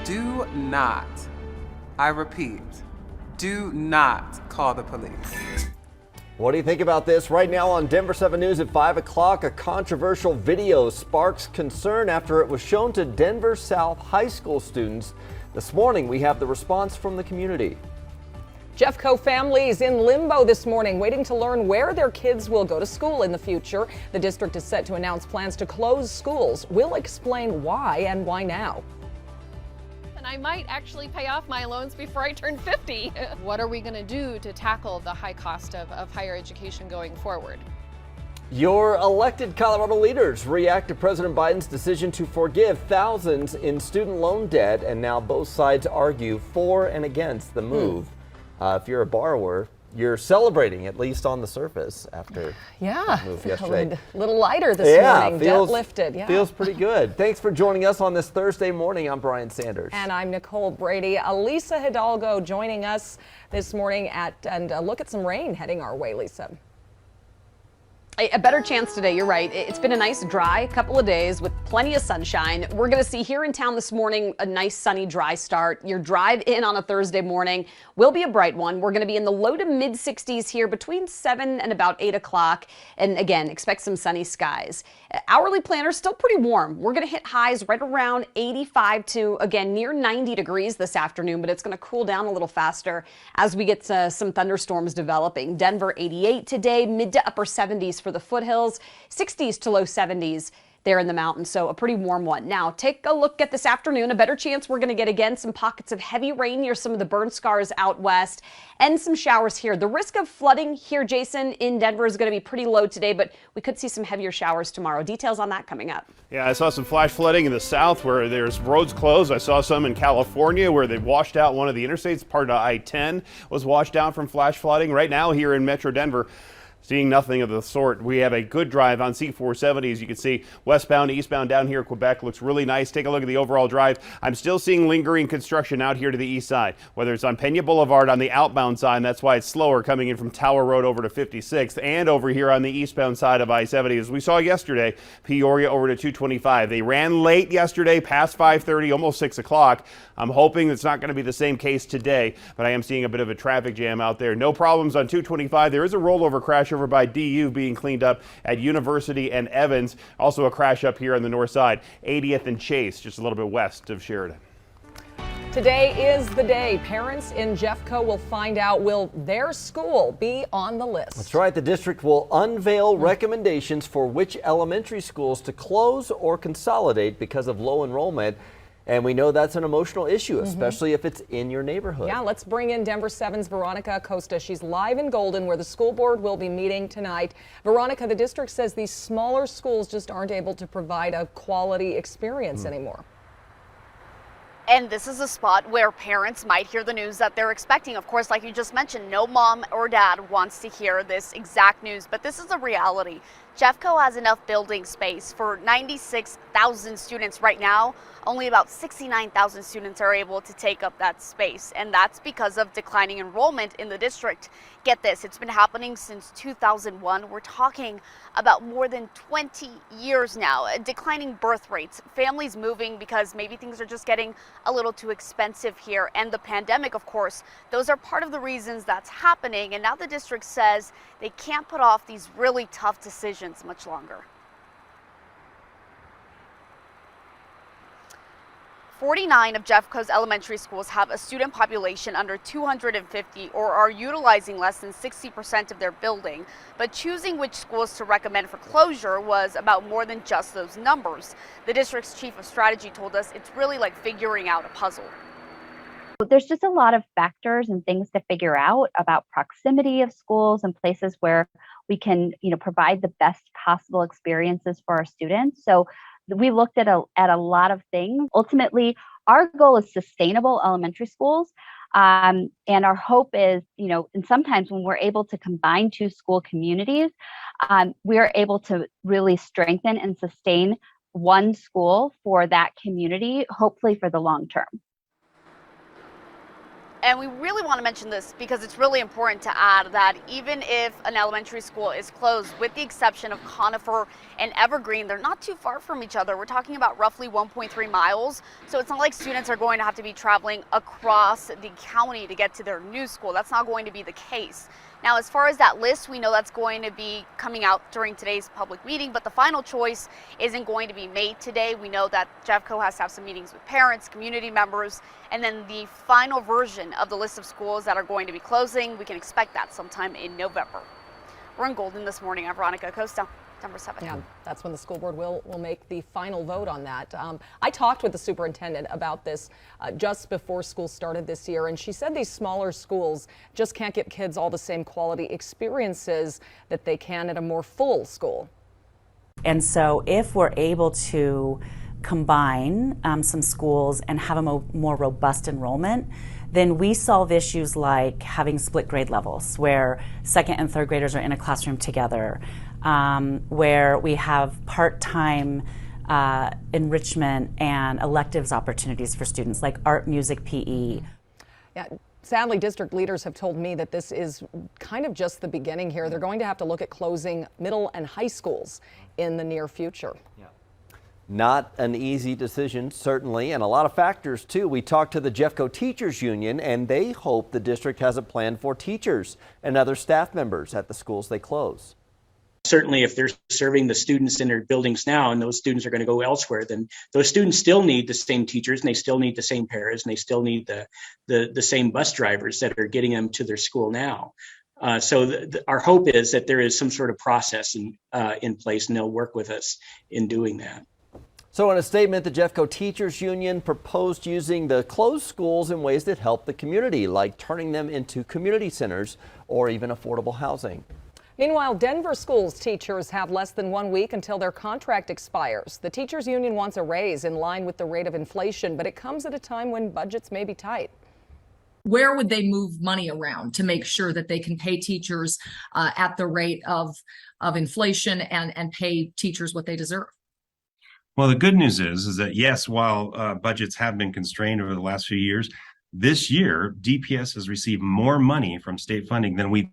Do not, I repeat, do not call the police. What do you think about this? Right now on Denver 7 News at 5 o'clock, a controversial video sparks concern after it was shown to Denver South High School students. This morning, we have the response from the community. Jeffco families in limbo this morning, waiting to learn where their kids will go to school in the future. The district is set to announce plans to close schools. We'll explain why and why now. And I might actually pay off my loans before I turn 50. What are we going to do to tackle the high cost of higher education going forward? Your elected Colorado leaders react to President Biden's decision to forgive thousands in student loan debt, and now both sides argue for and against the move. If you're a borrower, you're celebrating, at least on the surface, after the move yesterday. A little lighter this morning, debt lifted. Feels pretty good. Thanks for joining us on this Thursday morning. I'm Brian Sanders. And I'm Nicole Brady. Lisa Hidalgo joining us this morning and a look at some rain heading our way, Lisa. A better chance today, you're right. It's been a nice dry couple of days with plenty of sunshine. We're going to see here in town this morning a nice sunny dry start. Your drive in on a Thursday morning will be a bright one. We're going to be in the low to mid 60s here between 7 and about 8 o'clock. And again, expect some sunny skies. Hourly planner still pretty warm. We're going to hit highs right around 85 to, again, near 90 degrees this afternoon, but it's going to cool down a little faster as we get some thunderstorms developing. Denver 88 today, mid to upper 70s for the foothills, 60s to low 70s there in the mountains, so a pretty warm one. Now, take a look at this afternoon. A better chance we're going to get, again, some pockets of heavy rain near some of the burn scars out west and some showers here. The risk of flooding here, Jason, in Denver is going to be pretty low today, but we could see some heavier showers tomorrow. Details on that coming up. Yeah, I saw some flash flooding in the south where there's roads closed. I saw some in California where they washed out one of the interstates. Part of I-10 was washed out from flash flooding. Right now here in Metro Denver, seeing nothing of the sort. We have a good drive on C470. As you can see, westbound, eastbound down here, Quebec looks really nice. Take a look at the overall drive. I'm still seeing lingering construction out here to the east side, whether it's on Pena Boulevard on the outbound side. That's why it's slower coming in from Tower Road over to 56th, and over here on the eastbound side of I-70. As we saw yesterday, Peoria over to 225. They ran late yesterday, past 5:30, almost 6 o'clock. I'm hoping it's not going to be the same case today, but I am seeing a bit of a traffic jam out there. No problems on 225. There is a rollover crash over by DU being cleaned up at University and Evans. Also a crash up here on the north side, 80th and Chase, just a little bit west of Sheridan. Today is the day parents in Jeffco will find out, will their school be on the list? That's right. The district will unveil recommendations for which elementary schools to close or consolidate because of low enrollment. And we know that's an emotional issue, especially if it's in your neighborhood. Yeah, let's bring in Denver 7's Veronica Acosta. She's live in Golden, where the school board will be meeting tonight. Veronica, the district says these smaller schools just aren't able to provide a quality experience anymore. And this is a spot where parents might hear the news that they're expecting. Of course, like you just mentioned, no mom or dad wants to hear this exact news, but this is a reality. Jeffco has enough building space for 96,000 students right now. Only about 69,000 students are able to take up that space, and that's because of declining enrollment in the district. Get this, it's been happening since 2001. We're talking about more than 20 years now. Declining birth rates, families moving because maybe things are just getting a little too expensive here, and the pandemic, of course, those are part of the reasons that's happening. And now the district says they can't put off these really tough decisions much longer. 49 of Jeffco's elementary schools have a student population under 250 or are utilizing less than 60% of their building. But choosing which schools to recommend for closure was about more than just those numbers. The district's chief of strategy told us it's really like figuring out a puzzle. There's just a lot of factors and things to figure out about proximity of schools and places where we can, provide the best possible experiences for our students. So we looked at a lot of things. Ultimately, our goal is sustainable elementary schools. And our hope is, and sometimes when we're able to combine two school communities, we are able to really strengthen and sustain one school for that community, hopefully for the long term. And we really want to mention this because it's really important to add that even if an elementary school is closed, with the exception of Conifer and Evergreen, they're not too far from each other. We're talking about roughly 1.3 miles. So it's not like students are going to have to be traveling across the county to get to their new school. That's not going to be the case. Now, as far as that list, we know that's going to be coming out during today's public meeting, but the final choice isn't going to be made today. We know that Jeffco has to have some meetings with parents, community members, and then the final version of the list of schools that are going to be closing, we can expect that sometime in November. We're in Golden this morning. I'm Veronica Acosta. Number 7. Yeah, that's when the school board will make the final vote on that. I talked with the superintendent about this just before school started this year, and she said these smaller schools just can't get kids all the same quality experiences that they can at a more full school. And so if we're able to combine some schools and have a more robust enrollment, then we solve issues like having split grade levels where second and third graders are in a classroom together, where we have part-time enrichment and electives opportunities for students like art, music, PE. Yeah. Sadly, district leaders have told me that this is kind of just the beginning here. They're going to have to look at closing middle and high schools in the near future. Yeah. Not an easy decision, certainly, and a lot of factors, too. We talked to the Jeffco Teachers Union, and they hope the district has a plan for teachers and other staff members at the schools they close. Certainly, if they're serving the students in their buildings now and those students are going to go elsewhere, then those students still need the same teachers and they still need the same paras and they still need the same bus drivers that are getting them to their school now. So our hope is that there is some sort of process in place, and they'll work with us in doing that. So in a statement, the Jeffco Teachers Union proposed using the closed schools in ways that help the community, like turning them into community centers or even affordable housing. Meanwhile, Denver schools teachers have less than 1 week until their contract expires. The teachers union wants a raise in line with the rate of inflation, but it comes at a time when budgets may be tight. Where would they move money around to make sure that they can pay teachers at the rate of inflation and pay teachers what they deserve? Well, the good news is that, yes, while budgets have been constrained over the last few years, this year, DPS has received more money from state funding than we've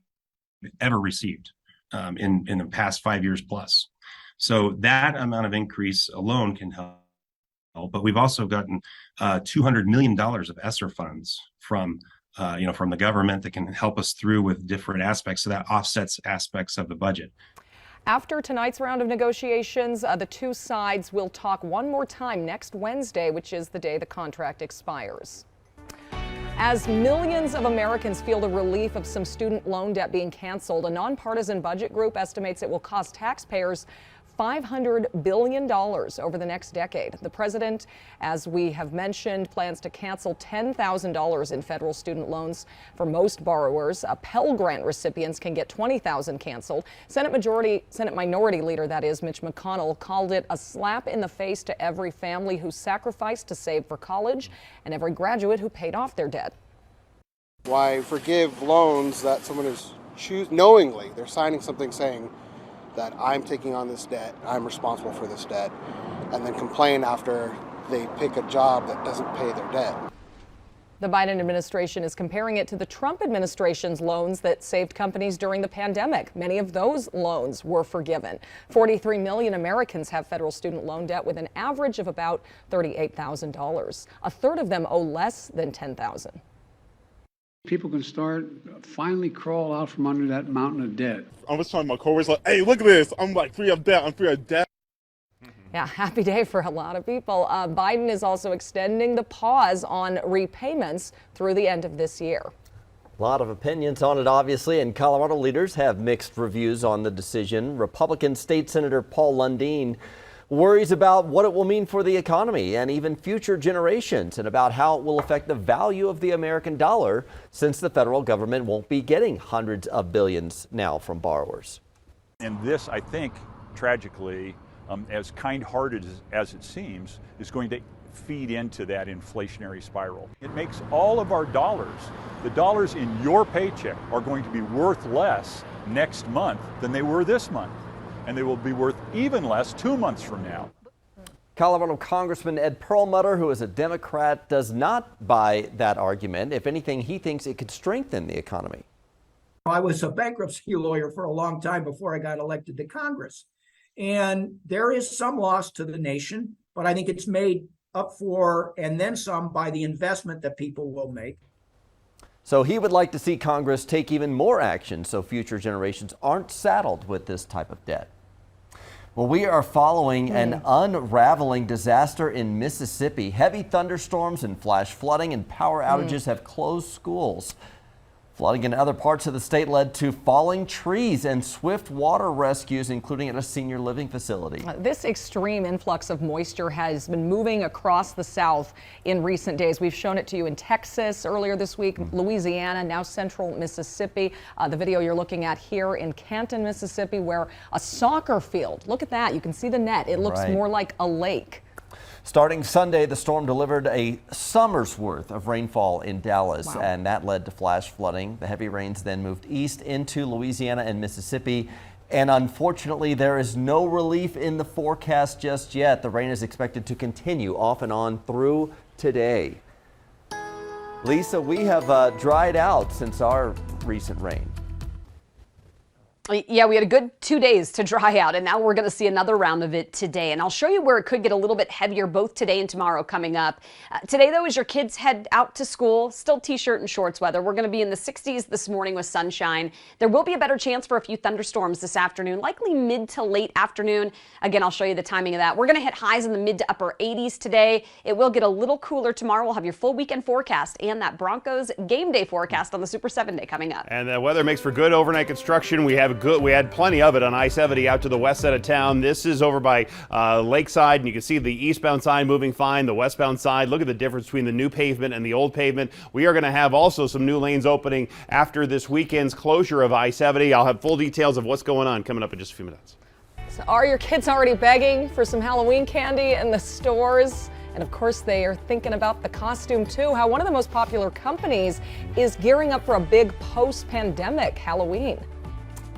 ever received in the past 5 years plus. So that amount of increase alone can help. But we've also gotten $200 million of ESSER funds from the government that can help us through with different aspects. So that offsets aspects of the budget. After tonight's round of negotiations, the two sides will talk one more time next Wednesday, which is the day the contract expires. As millions of Americans feel the relief of some student loan debt being canceled, a nonpartisan budget group estimates it will cost taxpayers $500 billion over the next decade. The president, as we have mentioned, plans to cancel $10,000 in federal student loans for most borrowers. Pell Grant recipients can get $20,000 canceled. Senate Minority Leader, that is, Mitch McConnell, called it a slap in the face to every family who sacrificed to save for college and every graduate who paid off their debt. Why forgive loans that someone is knowingly, they're signing something saying that I'm taking on this debt, I'm responsible for this debt, and then complain after they pick a job that doesn't pay their debt. The Biden administration is comparing it to the Trump administration's loans that saved companies during the pandemic. Many of those loans were forgiven. 43 million Americans have federal student loan debt with an average of about $38,000. A third of them owe less than $10,000. People can finally crawl out from under that mountain of debt. I was telling my coworkers, like, hey, look at this. I'm like free of debt. I'm free of debt. Yeah, happy day for a lot of people. Biden is also extending the pause on repayments through the end of this year. A lot of opinions on it, obviously, and Colorado leaders have mixed reviews on the decision. Republican State Senator Paul Lundeen worries about what it will mean for the economy and even future generations, and about how it will affect the value of the American dollar, since the federal government won't be getting hundreds of billions now from borrowers. And this, I think, tragically, as kind-hearted as it seems, is going to feed into that inflationary spiral. It makes all of our dollars, the dollars in your paycheck, are going to be worth less next month than they were this month. And they will be worth even less 2 months from now. Colorado Congressman Ed Perlmutter, who is a Democrat, does not buy that argument. If anything, he thinks it could strengthen the economy. I was a bankruptcy lawyer for a long time before I got elected to Congress. And there is some loss to the nation, but I think it's made up for and then some by the investment that people will make. So he would like to see Congress take even more action so future generations aren't saddled with this type of debt. Well, we are following an unraveling disaster in Mississippi. Heavy thunderstorms and flash flooding and power outages have closed schools. Flooding in other parts of the state led to falling trees and swift water rescues, including at a senior living facility. This extreme influx of moisture has been moving across the South in recent days. We've shown it to you in Texas earlier this week, Louisiana, now central Mississippi. The video you're looking at here in Canton, Mississippi, where a soccer field, look at that, you can see the net. It looks more like a lake. Starting Sunday, the storm delivered a summer's worth of rainfall in Dallas, and that led to flash flooding. The heavy rains then moved east into Louisiana and Mississippi, and unfortunately, there is no relief in the forecast just yet. The rain is expected to continue off and on through today. Lisa, we have dried out since our recent rain. Yeah, we had a good 2 days to dry out, and now we're going to see another round of it today. And I'll show you where it could get a little bit heavier both today and tomorrow coming up. Today, though, as your kids head out to school, still t-shirt and shorts weather. We're going to be in the 60s this morning with sunshine. There will be a better chance for a few thunderstorms this afternoon, likely mid to late afternoon. Again, I'll show you the timing of that. We're going to hit highs in the mid to upper 80s today. It will get a little cooler tomorrow. We'll have your full weekend forecast and that Broncos game day forecast on the Super 7 Day coming up. And the weather makes for good overnight construction. We had plenty of it on I-70 out to the west side of town. This is over by Lakeside, and you can see the eastbound side moving fine, the westbound side. Look at the difference between the new pavement and the old pavement. We are going to have also some new lanes opening after this weekend's closure of I-70. I'll have full details of what's going on coming up in just a few minutes. So are your kids already begging for some Halloween candy in the stores? And of course, they are thinking about the costume too. How one of the most popular companies is gearing up for a big post-pandemic Halloween.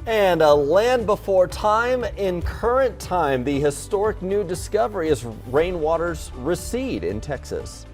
And a land before time in current time. The historic new discovery as rainwaters recede in Texas.